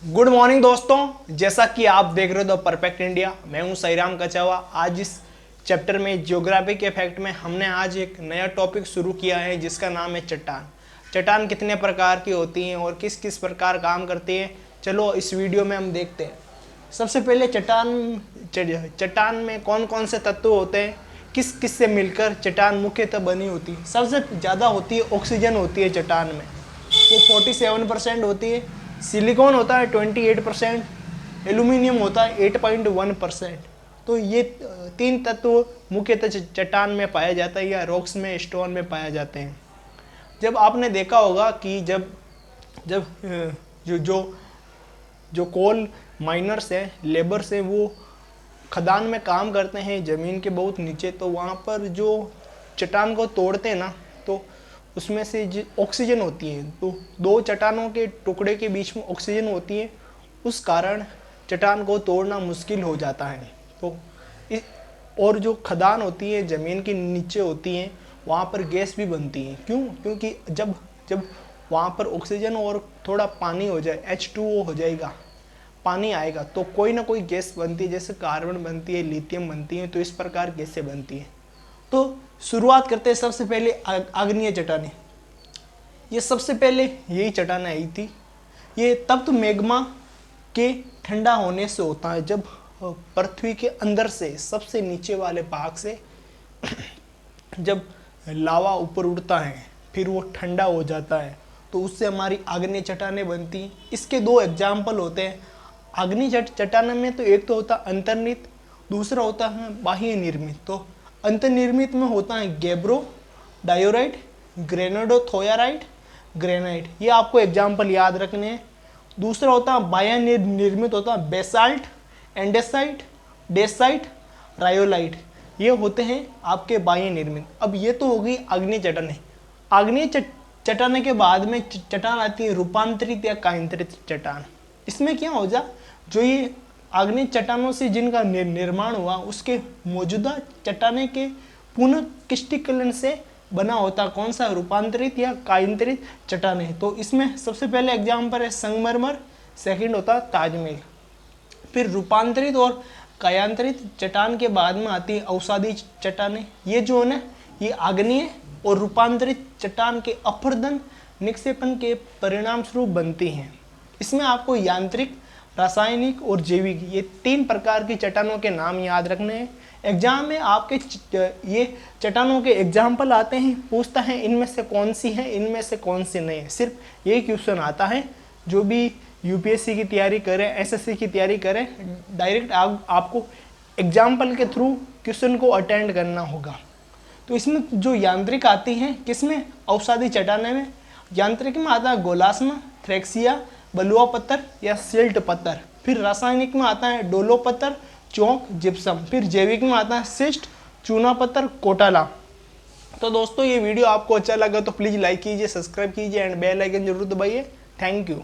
Good morning दोस्तों, जैसा कि आप देख रहे हो द परफेक्ट इंडिया। मैं हूं साईराम कचावा। आज इस चैप्टर में ज्योग्राफी के फैक्ट में हमने आज एक नया टॉपिक शुरू किया है जिसका नाम है चट्टान। चट्टान कितने प्रकार की होती हैं और किस किस प्रकार काम करती हैं, चलो इस वीडियो में हम देखते हैं। सबसे पहले चट्टान में कौन कौन से तत्व होते हैं, किस किस से मिलकर चट्टान मुख्यतः बनी होती है। सबसे ज़्यादा होती है ऑक्सीजन होती है चट्टान में, वो 47% होती है। सिलिकॉन होता है 28%, एल्यूमिनियम होता है 8.1%। तो ये तीन तत्व मुख्यतः चट्टान में पाया जाता है या रॉक्स में, स्टोन में पाया जाते हैं। जब आपने देखा होगा कि जब जब जो जो जो कोल माइनर्स हैं, लेबर्स हैं, वो खदान में काम करते हैं ज़मीन के बहुत नीचे, तो वहाँ पर जो चट्टान को तोड़ते हैं ना, तो उसमें से ऑक्सीजन होती है। तो दो चट्टानों के टुकड़े के बीच में ऑक्सीजन होती है, उस कारण चट्टान को तोड़ना मुश्किल हो जाता है। तो और जो खदान होती है ज़मीन के नीचे होती है, वहाँ पर गैस भी बनती है। क्यों? क्योंकि जब जब वहाँ पर ऑक्सीजन और थोड़ा पानी हो जाए, H2O हो जाएगा, पानी आएगा, तो कोई ना कोई गैस बनती है, जैसे कार्बन बनती है, लिथियम बनती है। तो इस प्रकार गैसें बनती हैं। तो शुरुआत करते हैं सबसे पहले आग्नेय चट्टानें। ये सबसे पहले यही चट्टानें आई थी। ये तब तो मैग्मा के ठंडा होने से होता है, जब पृथ्वी के अंदर से सबसे नीचे वाले भाग से जब लावा ऊपर उड़ता है, फिर वो ठंडा हो जाता है, तो उससे हमारी आग्नेय चट्टानें बनती हैं। इसके दो एग्जाम्पल होते हैं आग्नेय चट्टानों में। तो एक तो होता है अंतर्निहित, दूसरा होता है बाह्य निर्मित। तो अंतर्निर्मित में होता है गैब्रो डायोराइट, ग्रेनाडोथोराइट, ग्रेनाइट। ये आपको एग्जाम्पल याद रखने हैं। दूसरा होता है बाह्य निर्मित, होता है बेसाल्ट, एंडेसाइट, डेसाइट, रायोलाइट। ये होते हैं आपके बाह्य निर्मित। अब ये तो हो गई आग्नेय चट्टानें। आग्नेय चट्टानें के बाद में चट्टान आती है रूपांतरित या कायांतरित चट्टान। इसमें क्या हो जा, जो ये आग्नेय चट्टानों से जिनका निर्माण हुआ, उसके मौजूदा चट्टाने के पुनः क्रिस्टलीकरण से बना होता कौन सा, रूपांतरित या कायांतरित चट्टाने। तो इसमें सबसे पहले एग्जाम्पल है संगमरमर, सेकंड होता ताजमहल। फिर रूपांतरित और कायांतरित चट्टान के बाद में आती है अवसादी चट्टाने। ये जो है ना, ये आग्नेय और रूपांतरित चट्टान के अपरदन निक्षेपण के परिणाम स्वरूप बनती हैं। इसमें आपको यांत्रिक, रासायनिक और जैविक, ये तीन प्रकार की चट्टानों के नाम याद रखने हैं। एग्जाम में आपके ये चट्टानों के एग्जाम्पल आते हैं, पूछता है इनमें से कौन सी है, इनमें से कौन सी नहीं है। सिर्फ यही क्वेश्चन आता है। जो भी यूपीएससी की तैयारी करें, एसएससी की तैयारी करें, डायरेक्ट आपको एग्जाम्पल के थ्रू क्वेश्चन को अटेंड करना होगा। तो इसमें जो यांत्रिक आती हैं, किसमें, अवसादी चट्टाने में। यांत्रिक में आता है गोलास्मा, थ्रेक्सिया, बलुआ पत्थर या सिल्ट पत्थर। फिर रासायनिक में आता है डोलो पत्थर, चौक, जिप्सम। फिर जैविक में आता है सिस्ट, चूना पत्थर, कोटाला। तो दोस्तों, ये वीडियो आपको अच्छा लगा तो प्लीज़ लाइक कीजिए, सब्सक्राइब कीजिए एंड बेल आइकन जरूर दबाइए। Thank you.